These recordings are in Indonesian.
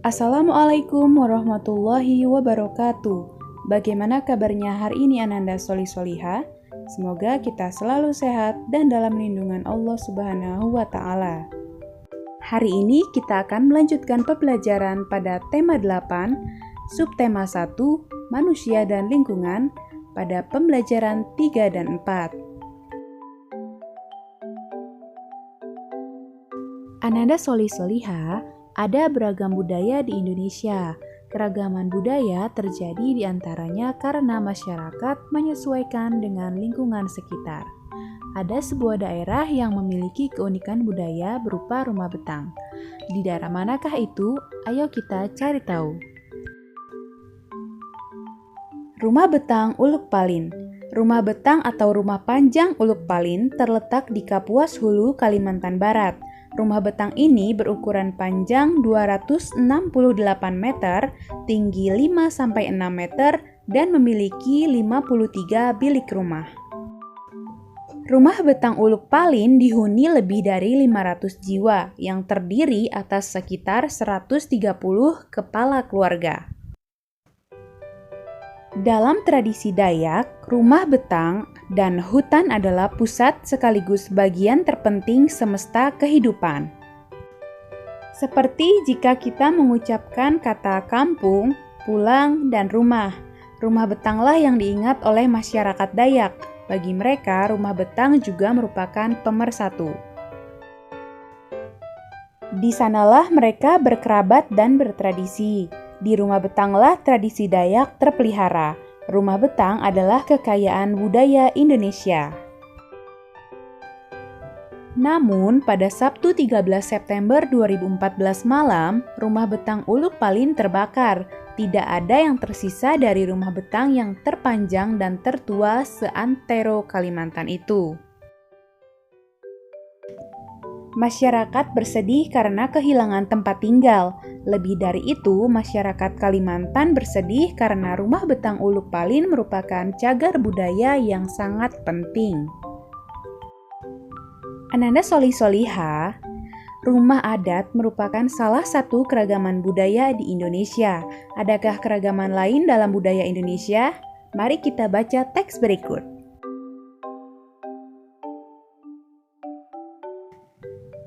Assalamualaikum warahmatullahi wabarakatuh. Bagaimana kabarnya hari ini Ananda Solih-Soliha? Semoga kita selalu sehat dan dalam lindungan Allah Subhanahu wa Ta'ala. Hari ini kita akan melanjutkan pembelajaran pada tema 8, subtema 1, manusia dan lingkungan, pada pembelajaran 3 dan 4. Ananda Solih-Soliha, ada beragam budaya di Indonesia. Keragaman budaya terjadi di antaranya karena masyarakat menyesuaikan dengan lingkungan sekitar. Ada sebuah daerah yang memiliki keunikan budaya berupa rumah betang. Di daerah manakah itu? Ayo kita cari tahu. Rumah betang Uluk Palin. Rumah betang atau rumah panjang Uluk Palin terletak di Kapuas Hulu, Kalimantan Barat. Rumah betang ini berukuran panjang 268 meter, tinggi 5-6 meter, dan memiliki 53 bilik rumah. Rumah betang Uluk Palin dihuni lebih dari 500 jiwa yang terdiri atas sekitar 130 kepala keluarga. Dalam tradisi Dayak, rumah betang dan hutan adalah pusat sekaligus bagian terpenting semesta kehidupan. Seperti jika kita mengucapkan kata kampung, pulang, dan rumah, rumah betanglah yang diingat oleh masyarakat Dayak. Bagi mereka, rumah betang juga merupakan pemersatu. Di sanalah mereka berkerabat dan bertradisi. Di rumah betanglah tradisi Dayak terpelihara. Rumah betang adalah kekayaan budaya Indonesia. Namun, pada Sabtu 13 September 2014 malam, rumah betang Uluk Palin terbakar. Tidak ada yang tersisa dari rumah betang yang terpanjang dan tertua seantero Kalimantan itu. Masyarakat bersedih karena kehilangan tempat tinggal. Lebih dari itu, masyarakat Kalimantan bersedih karena rumah betang Uluk Palin merupakan cagar budaya yang sangat penting. Ananda Solih-Soliha, rumah adat merupakan salah satu keragaman budaya di Indonesia. Adakah keragaman lain dalam budaya Indonesia? Mari kita baca teks berikut.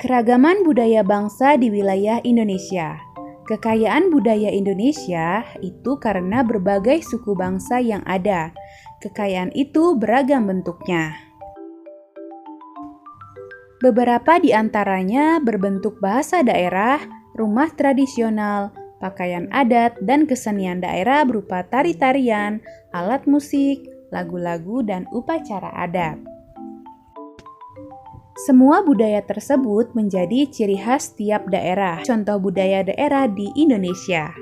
Keragaman budaya bangsa di wilayah Indonesia. Kekayaan budaya Indonesia itu karena berbagai suku bangsa yang ada. Kekayaan itu beragam bentuknya. Beberapa di antaranya berbentuk bahasa daerah, rumah tradisional, pakaian adat, dan kesenian daerah berupa tari-tarian, alat musik, lagu-lagu, dan upacara adat. Semua budaya tersebut menjadi ciri khas tiap daerah. Contoh budaya daerah di Indonesia.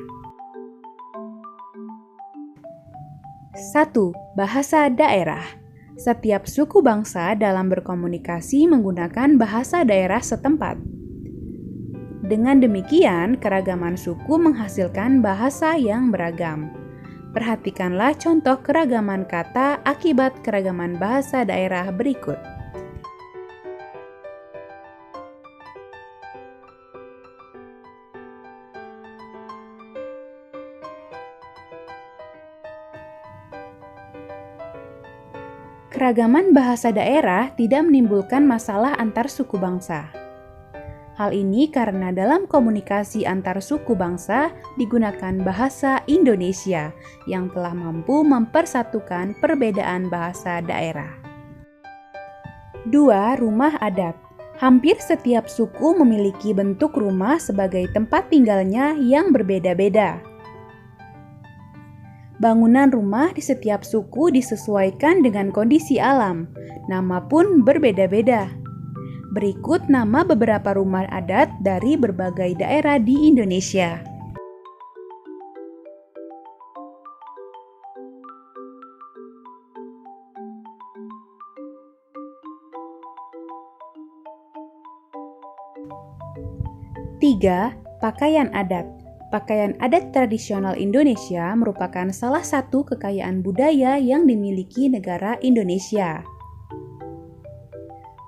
1. Bahasa daerah. Setiap suku bangsa dalam berkomunikasi menggunakan bahasa daerah setempat. Dengan demikian, keragaman suku menghasilkan bahasa yang beragam. Perhatikanlah contoh keragaman kata akibat keragaman bahasa daerah berikut. Keragaman bahasa daerah tidak menimbulkan masalah antar suku bangsa. Hal ini karena dalam komunikasi antar suku bangsa digunakan bahasa Indonesia yang telah mampu mempersatukan perbedaan bahasa daerah. 2. Rumah adat. Hampir setiap suku memiliki bentuk rumah sebagai tempat tinggalnya yang berbeda-beda. Bangunan rumah di setiap suku disesuaikan dengan kondisi alam. Nama pun berbeda-beda. Berikut nama beberapa rumah adat dari berbagai daerah di Indonesia. Tiga, pakaian adat. Pakaian adat tradisional Indonesia merupakan salah satu kekayaan budaya yang dimiliki negara Indonesia.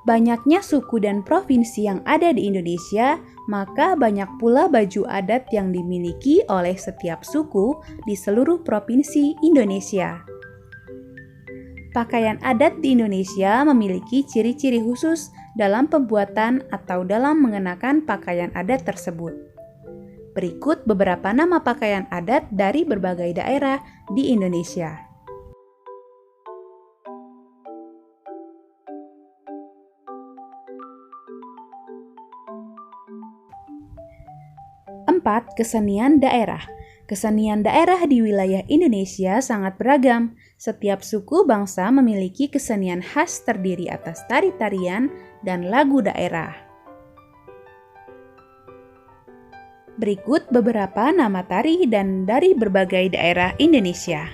Banyaknya suku dan provinsi yang ada di Indonesia, maka banyak pula baju adat yang dimiliki oleh setiap suku di seluruh provinsi Indonesia. Pakaian adat di Indonesia memiliki ciri-ciri khusus dalam pembuatan atau dalam mengenakan pakaian adat tersebut. Berikut beberapa nama pakaian adat dari berbagai daerah di Indonesia. 4. Kesenian daerah. Kesenian daerah di wilayah Indonesia sangat beragam. Setiap suku bangsa memiliki kesenian khas terdiri atas tari-tarian dan lagu daerah. Berikut beberapa nama tari dan dari berbagai daerah Indonesia.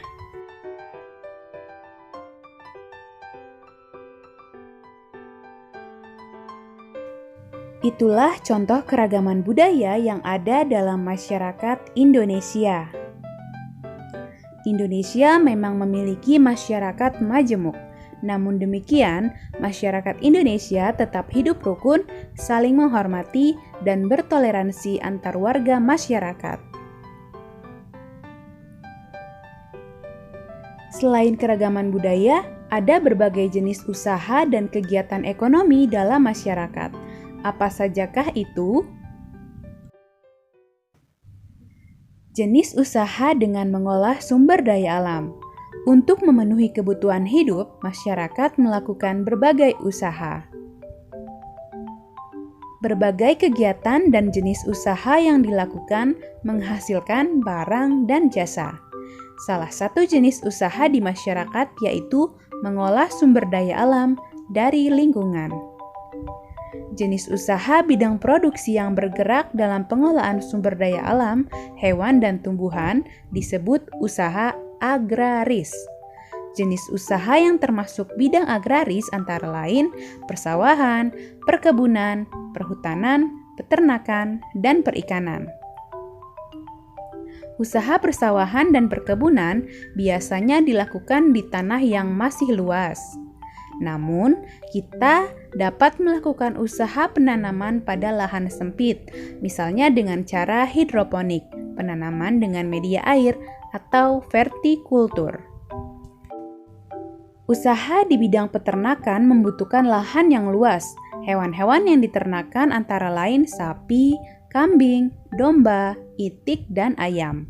Itulah contoh keragaman budaya yang ada dalam masyarakat Indonesia. Indonesia memang memiliki masyarakat majemuk. Namun demikian, masyarakat Indonesia tetap hidup rukun, saling menghormati, dan bertoleransi antar warga masyarakat. Selain keragaman budaya, ada berbagai jenis usaha dan kegiatan ekonomi dalam masyarakat. Apa sajakah itu? Jenis usaha dengan mengolah sumber daya alam. Untuk memenuhi kebutuhan hidup, masyarakat melakukan berbagai usaha. Berbagai kegiatan dan jenis usaha yang dilakukan menghasilkan barang dan jasa. Salah satu jenis usaha di masyarakat yaitu mengolah sumber daya alam dari lingkungan. Jenis usaha bidang produksi yang bergerak dalam pengolahan sumber daya alam, hewan dan tumbuhan disebut usaha agraris. Jenis usaha yang termasuk bidang agraris antara lain persawahan, perkebunan, perhutanan, peternakan, dan perikanan. Usaha persawahan dan perkebunan biasanya dilakukan di tanah yang masih luas. Namun, kita dapat melakukan usaha penanaman pada lahan sempit, misalnya dengan cara hidroponik, penanaman dengan media air, atau vertikultur. Usaha di bidang peternakan membutuhkan lahan yang luas. Hewan-hewan yang diternakan antara lain sapi, kambing, domba, itik, dan ayam.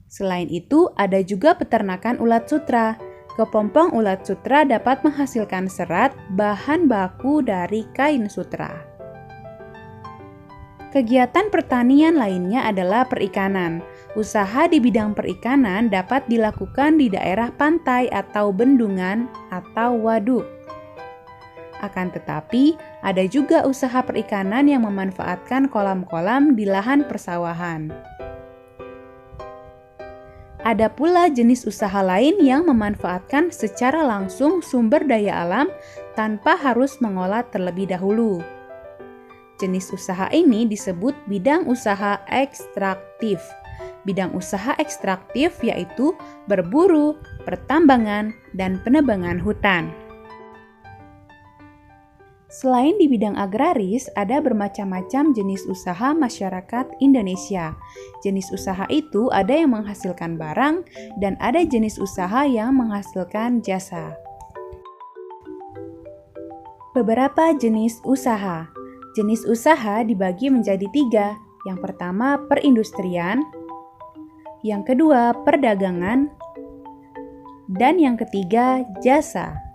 Selain itu, ada juga peternakan ulat sutra. Kepompong ulat sutra dapat menghasilkan serat, bahan baku dari kain sutra. Kegiatan pertanian lainnya adalah perikanan. Usaha di bidang perikanan dapat dilakukan di daerah pantai atau bendungan atau waduk. Akan tetapi, ada juga usaha perikanan yang memanfaatkan kolam-kolam di lahan persawahan. Ada pula jenis usaha lain yang memanfaatkan secara langsung sumber daya alam tanpa harus mengolah terlebih dahulu. Jenis usaha ini disebut bidang usaha ekstraktif. Bidang usaha ekstraktif yaitu berburu, pertambangan, dan penebangan hutan. Selain di bidang agraris, ada bermacam-macam jenis usaha masyarakat Indonesia. Jenis usaha itu ada yang menghasilkan barang dan ada jenis usaha yang menghasilkan jasa. Beberapa jenis usaha. Jenis usaha dibagi menjadi 3. Yang pertama, perindustrian. Yang kedua, perdagangan. Dan yang ketiga, jasa.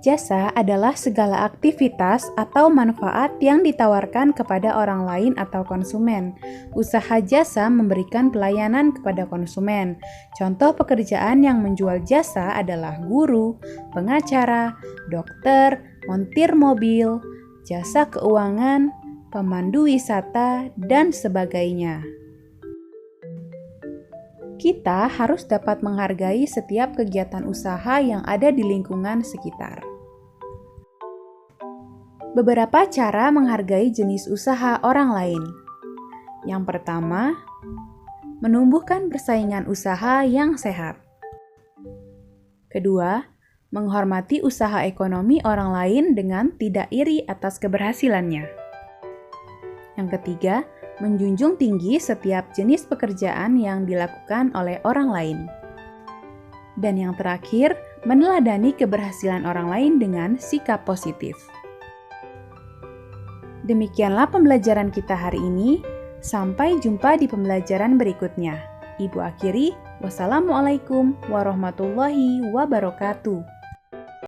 Jasa adalah segala aktivitas atau manfaat yang ditawarkan kepada orang lain atau konsumen. Usaha jasa memberikan pelayanan kepada konsumen. Contoh pekerjaan yang menjual jasa adalah guru, pengacara, dokter, montir mobil, jasa keuangan, pemandu wisata, dan sebagainya. Kita harus dapat menghargai setiap kegiatan usaha yang ada di lingkungan sekitar. Beberapa cara menghargai jenis usaha orang lain. Yang pertama, menumbuhkan persaingan usaha yang sehat. Kedua, menghormati usaha ekonomi orang lain dengan tidak iri atas keberhasilannya. Yang ketiga, menjunjung tinggi setiap jenis pekerjaan yang dilakukan oleh orang lain. Dan yang terakhir, meneladani keberhasilan orang lain dengan sikap positif. Demikianlah pembelajaran kita hari ini. Sampai jumpa di pembelajaran berikutnya. Ibu akhiri, wassalamualaikum warahmatullahi wabarakatuh.